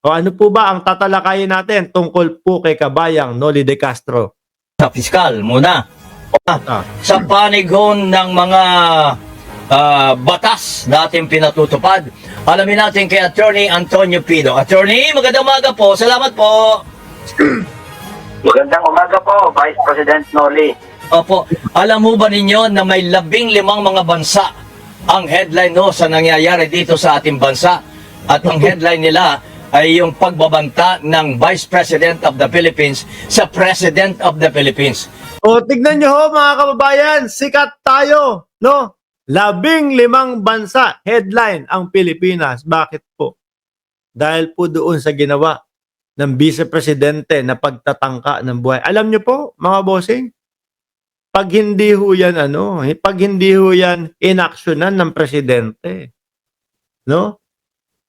O ano po ba ang tatalakayin natin tungkol po kay Kabayang Noli de Castro? Sa piskal muna. Ah, Sa panigon ng mga batas na ating pinatutupad, alamin natin kay Attorney Antonio Pido. Attorney, magandang umaga po. Salamat po. Magandang umaga po, Vice President Noli. Opo, alam mo ba ninyo na may 15 mga bansa ang headline no sa nangyayari dito sa ating bansa? At ang headline nila ay yung pagbabanta ng Vice President of the Philippines sa President of the Philippines. O tignan nyo ho mga kababayan, sikat tayo, no? 15 bansa, headline ang Pilipinas. Bakit po? Dahil po doon sa ginawa ng Vice Presidente na pagtatangka ng buhay. Alam nyo po, mga bossing, pag hindi ho yan, pag hindi ho yan inaksyonan ng Presidente, no?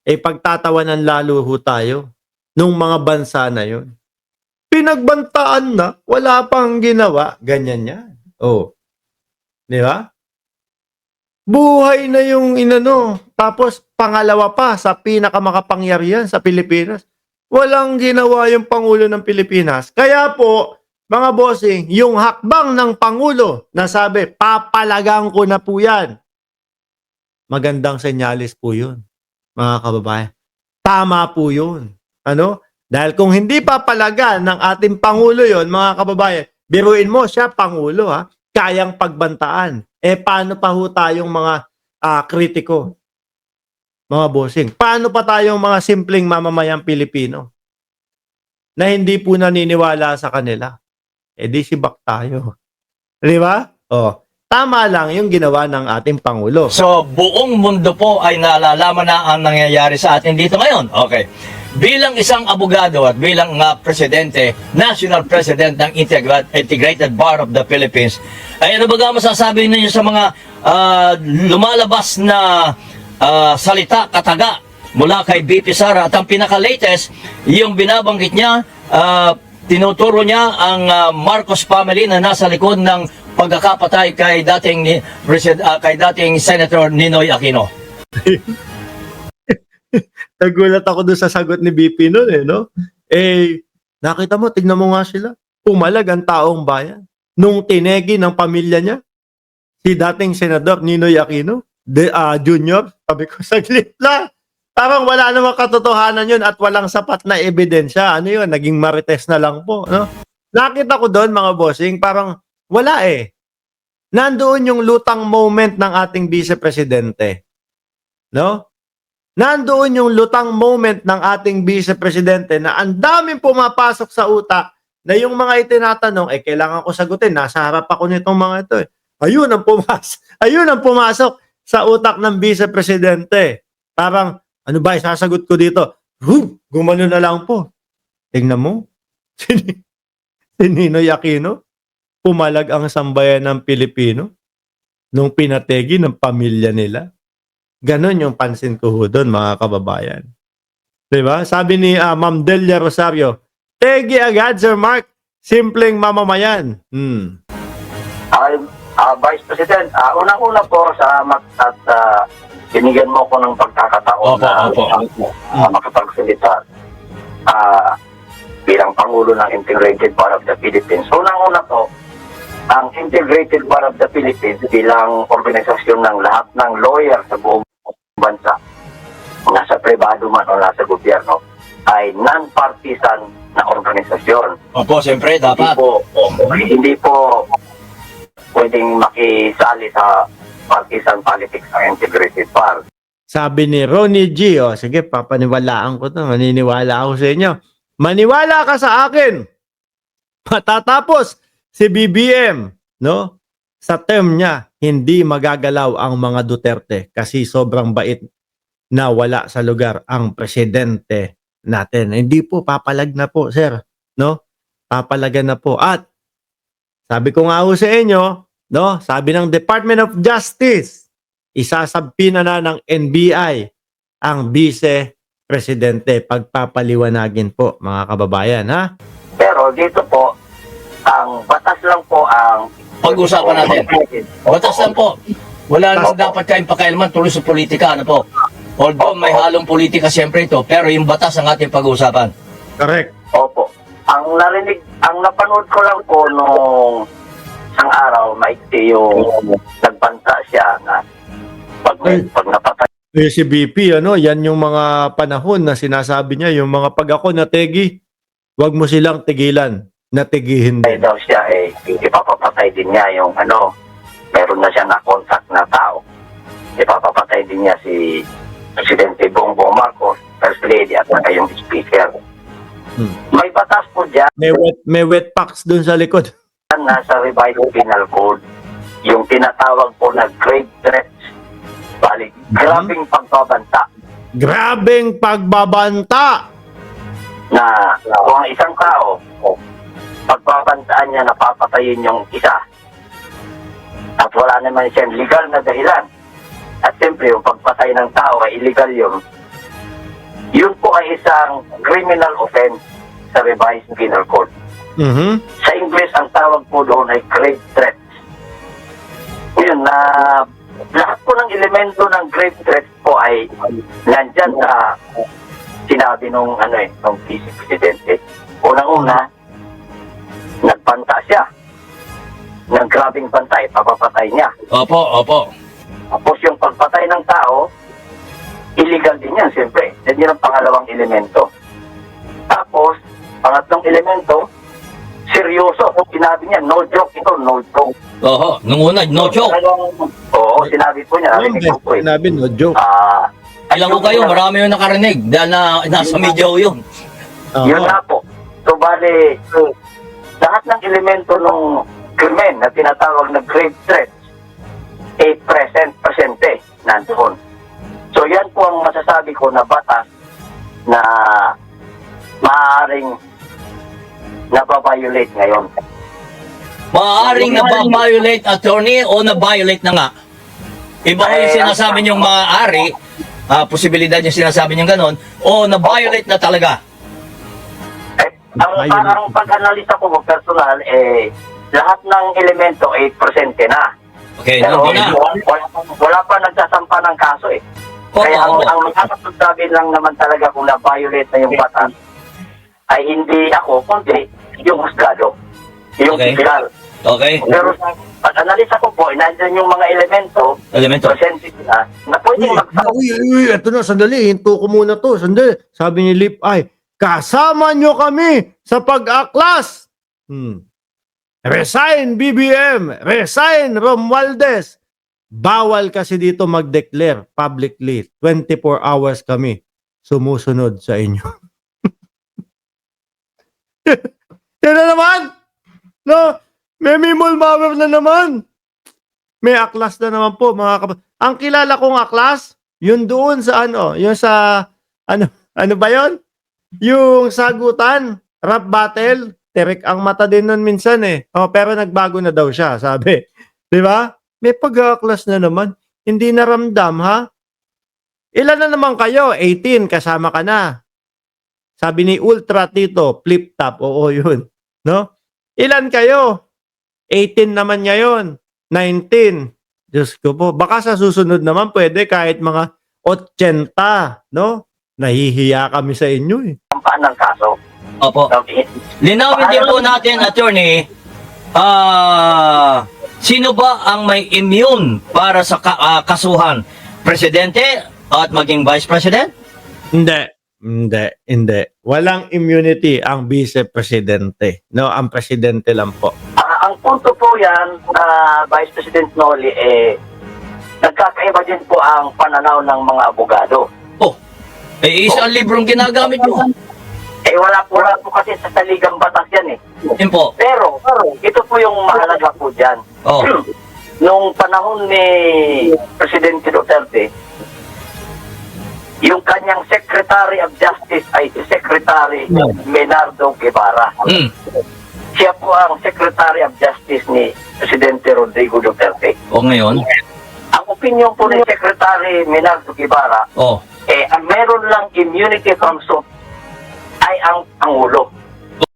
Pagtatawanan lalo ho tayo nung mga bansa na yun. Pinagbantaan na, wala pang ginawa, ganyan yan. Oh. Di ba? Buhay na yung tapos pangalawa pa sa pinakamakapangyarihan sa Pilipinas. Walang ginawa yung Pangulo ng Pilipinas. Kaya po, mga bossing, yung hakbang ng Pangulo na sabi, papalagang ko na po yan. Magandang senyalis po yun, mga kababayan. Tama po yun. Dahil kung hindi papalagan ng ating Pangulo yon, mga kababayan, biruin mo siya, Pangulo, kayang pagbantaan. Paano pa ho tayong mga kritiko? Mga bossing, paano pa tayong mga simpleng mamamayang Pilipino na hindi po naniniwala sa kanila? Di sibak tayo. Di ba? Tama lang yung ginawa ng ating Pangulo. So, buong mundo po ay nalalaman na ang nangyayari sa atin dito ngayon. Okay. Bilang isang abogado at bilang presidente, National President ng Integrated Bar of the Philippines, ay ano ba masasabi ninyo sa mga lumalabas na salita, kataga mula kay BP Sara? At ang pinaka-latest, yung binabanggit niya, tinuturo niya ang Marcos family na nasa likod ng pagkakapatay kay dating Senator Ninoy Aquino. Nagulat ako doon sa sagot ni BP noon nakita mo, tignan mo nga sila. Pumalag ang taong bayan. Nung tinegi ng pamilya niya, si dating Senador Ninoy Aquino, Junior, sabi ko, saglit lang. Parang wala namang katotohanan yun at walang sapat na ebidensya. Yun, naging marites na lang po. Nakita ko doon, mga bossing, parang wala Nandoon yung lutang moment ng ating Vice Presidente. No? Nandoon yung lutang moment ng ating Vice Presidente na ang daming pumapasok sa utak na yung mga itinatanong, kailangan ko sagutin. Nasa harap ako nitong mga ito. Ayun ang pumasok sa utak ng Vice Presidente. Parang, ano ba, sasagot ko dito? Gumano na lang po. Tingnan mo. Si Ninoy Aquino, pumalag ang sambayan ng Pilipino nung pinategi ng pamilya nila. Ganon yung pansin ko doon, mga kababayan. Diba? Sabi ni Ma'am Delia Rosario, tegi agad, Sir Mark. Simpleng mamamayan. Vice President, unang-una po, salamat at binigyan mo ko ng pagkakataon na makapagsalita bilang Pangulo ng Integrated Bar of the Philippines. Unang-una po, ang Integrated Bar of the Philippines bilang organisasyon ng lahat ng lawyer sa buong bansa, nasa pribado man o nasa gobyerno, ay non-partisan na organisasyon. Opo, siyempre, dapat. Hindi po pwedeng makisali sa partisan politics ng Integrated Bar. Sabi ni Ronnie G, sige, papaniwalaan ko to. Maniniwala ako sa inyo. Maniwala ka sa akin. Matatapos si BBM, no? Sa term niya, hindi magagalaw ang mga Duterte kasi sobrang bait na wala sa lugar ang presidente natin. Hindi po, papalag na po, sir. No? Papalagan na po. At sabi ko nga sa inyo, no? Sabi ng Department of Justice, isasabpina na ng NBI ang vice-presidente. Pagpapaliwanagin po, mga kababayan, ha? Pero dito po, ang batas lang po ang Pag-usapan natin. Batas lang po. Wala naman dapat kayong pakialaman tuloy sa politika. Ano po? Although may halong politika siyempre ito, pero yung batas ang ating pag-uusapan. Correct. Opo. Ang napanood ko lang po nung isang araw, maikti yung nagbanta siya na pag napatay Si BP, yan yung mga panahon na sinasabi niya, yung mga pag ako nategi, wag mo silang tigilan, natigihin din. daw siya, ipapapatay din niya yung meron na siya na contact na tao. Ipapapatay din niya si Presidente Bongbong Marcos, First Lady at saka yung Speaker. May batas po dyan May wet packs dun sa likod. nasa revised penal code, yung tinatawag po na grave threats. Balik, grabing pagbabanta Grabeng pagbabanta. na kung ang isang tao, pagbabantaan niya na papatayin yung isa at wala naman siyang legal na dahilan. At siyempre, yung pagpatay ng tao ay illegal yun. Yun po ay isang criminal offense sa revised penal code. Mhm. Sa English, ang tawag po doon ay grave threats. Yun na lahat po ng elemento ng grave threats po ay nandyan sa sinabi nung Vice Presidente. Unang-una, nagbanta siya ng grabing bantay, papapatay niya. Opo. Tapos yung pagpatay ng tao, illegal din yan, siyempre. Yan ang pangalawang elemento. Tapos, pangatlong elemento, seryoso. Sinabi niya, no joke ito, no joke. Oho, nung una, no joke. Oo, sinabi po niya. Narinig ko po eh. Sinabi, no joke. Ilang ko kayo, marami yung nakarinig dahil na nasa media ho yun. Yun na po. So, bali, lahat ng elemento ng krimen na tinatawag na grave threats, presente, nandoon. So, yan po ang masasabi ko na batas na maaaring nababiolate ngayon. Maaaring nababiolate, attorney, o nabiolate na nga. Iba ko yung sinasabi niyong maaari, posibilidad yung sinasabi niyong ganon, o nabiolate na talaga. Ang pag-analisa ko personal, lahat ng elemento ay presente na. Okay, Pero nandun na. wala pa nagsasampa ng kaso eh. Kaya ang makakapagsabi lang naman talaga kung na-violate na yung batas ay hindi ako, kundi yung husgado. Yung Okay. opisyal. Okay, Pero sa pag-analisa ko po, nandiyan yung mga elemento, presente sila, na pwedeng magsabi. Uy, eto na, sandali. Hinto ko muna to. Sandali. Sabi ni Lip, kasama nyo kami sa pag-aklas. Resign, BBM. Resign, Romualdez. Bawal kasi dito mag-declare publicly. 24 hours kami sumusunod sa inyo. Yan na naman. No, may mimol mower na naman. May aklas na naman po, mga kapatid. Ang kilala kong aklas, yun doon sa yung sa, ano ba yun? Yung sagutan, rap battle, terek ang mata din nun minsan eh. Pero nagbago na daw siya, sabi. Di ba? May pag-aklas na naman. Hindi naramdam, ha? Ilan na naman kayo? 18, kasama ka na. Sabi ni Ultra Tito, flip top, oo yun. No? Ilan kayo? 18 naman ngayon. 19. Diyos ko po. Baka sa susunod naman pwede kahit mga 80, no? Nahihiya kami sa inyo eh. Sampaan ng kaso. opo. Linawin din po natin, attorney, sino ba ang may immune para sa kasuhan? Presidente at maging Vice President? Hindi. Walang immunity ang Vice Presidente. No, ang Presidente lang po. Ang punto po yan, Vice President Noli, nagkakaiba din po ang pananaw ng mga abogado. Isang librong ginagamit mo. Wala po kasi sa saligang batas yan eh. Yun po. Pero, ito po yung mahalaga po dyan. Nung panahon ni Presidente Duterte, yung kanyang Secretary of Justice ay si Secretary Menardo Guevara. Siya po ang Secretary of Justice ni Presidente Rodrigo Duterte. Ngayon? Ang opinion po ni Secretary Menardo Guevara, ang meron lang immunity from suit ay ang Pangulo.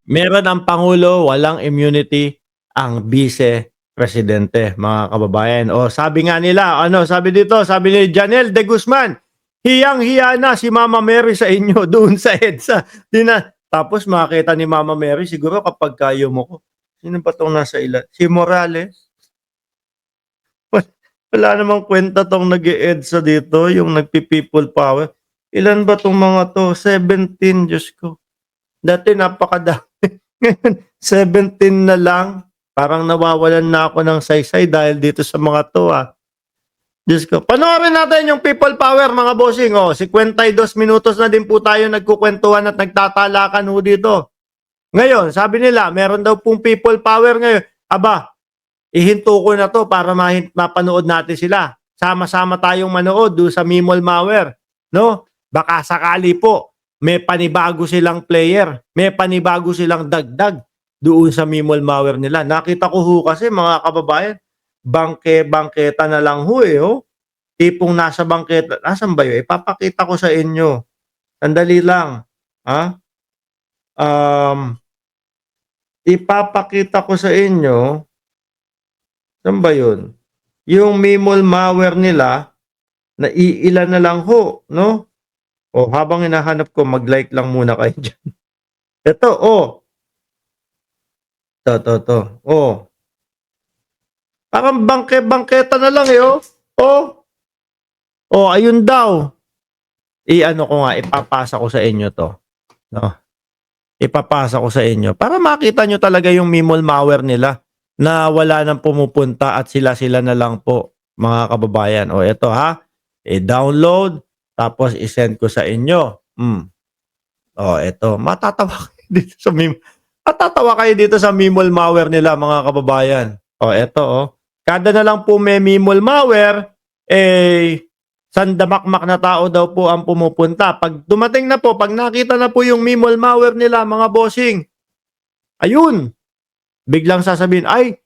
Meron ang Pangulo, walang immunity ang Vice Presidente, mga kababayan. Sabi nga nila, sabi dito, sabi ni Janelle de Guzman, Hiyang-hiya na si Mama Mary sa inyo doon sa EDSA. Tapos makita ni Mama Mary, siguro kapag kayo mo ko, sino ba itong nasa ilan? Si Morales? Wala namang kwenta tong nag-EDSA dito, yung nagpi-people power. Ilan ba tong mga to? 17, Diyos ko. Dati napakadami. Ngayon, 17 na lang. Parang nawawalan na ako ng saysay dahil dito sa mga to, Diyos ko. Panoorin natin yung people power, mga bossing. 52 minutos na din po tayo nagkukwentuhan at nagtatalakan ho dito. Ngayon, sabi nila, meron daw pong people power ngayon. Aba, ihinto ko na to para mapanood natin sila. Sama-sama tayong manood doon sa Mimol Mower. No? Baka sakali po, may panibago silang player. May panibago silang dagdag doon sa Mimol Mower nila. Nakita ko ho kasi, mga kababayan, bangketa na lang ho Tipong nasa bangketa. Nasaan ba yun? Ipapakita ko sa inyo. Sandali lang. Ipapakita ko sa inyo. Saan ba yun? Yung Mimol Mower nila, naiilan na lang ho, no? Habang hinahanap ko, mag-like lang muna kayo dyan. Ito, Ito. Parang bangketa na lang ayun daw. I-ano ko nga, ipapasa ko sa inyo to. No? Ipapasa ko sa inyo. Para makita nyo talaga yung Mimol Mower nila na wala nang pumupunta at sila na lang po, mga kababayan. Ito i-download, tapos i-send ko sa inyo. Ito. Matatawa kayo dito sa Mimol Mower nila, mga kababayan. Ito. Kada na lang po may Mimol Mower, sandamakmak na tao daw po ang pumupunta. Pag dumating na po, pag nakita na po yung Mimol Mower nila, mga bossing, ayun, biglang sasabihin, ay,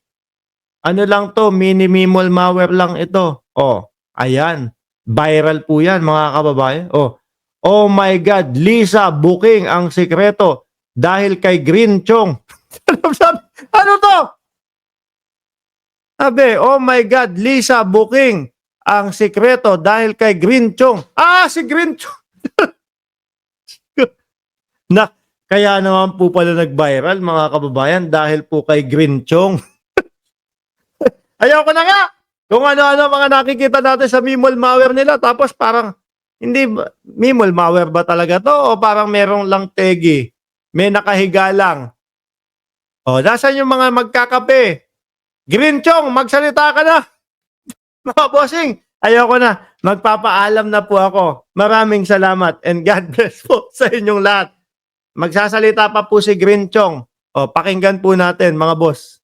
ano lang to, mini Mimol Mower lang ito. Ayan, viral po yan, mga kababayan. Oh my God, Lisa booking ang sikreto dahil kay Green Chong. Ano to? Sabi, oh my God, Lisa booking ang sikreto dahil kay Green Chong. Si Green Chong. Kaya naman po pala nag-viral, mga kababayan, dahil po kay Green Chong. Ayoko na nga. Kung ano-ano mga nakikita natin sa Mimol Mower nila, tapos parang, hindi, Mimol Mower ba talaga to? O parang merong lang tegi? May nakahiga lang. Nasaan yung mga magkakape? Green Chong, magsalita ka na. Mga bossing, ayoko na. Magpapaalam na po ako. Maraming salamat and God bless po sa inyong lahat. Magsasalita pa po si Green Chong. Pakinggan po natin, mga boss.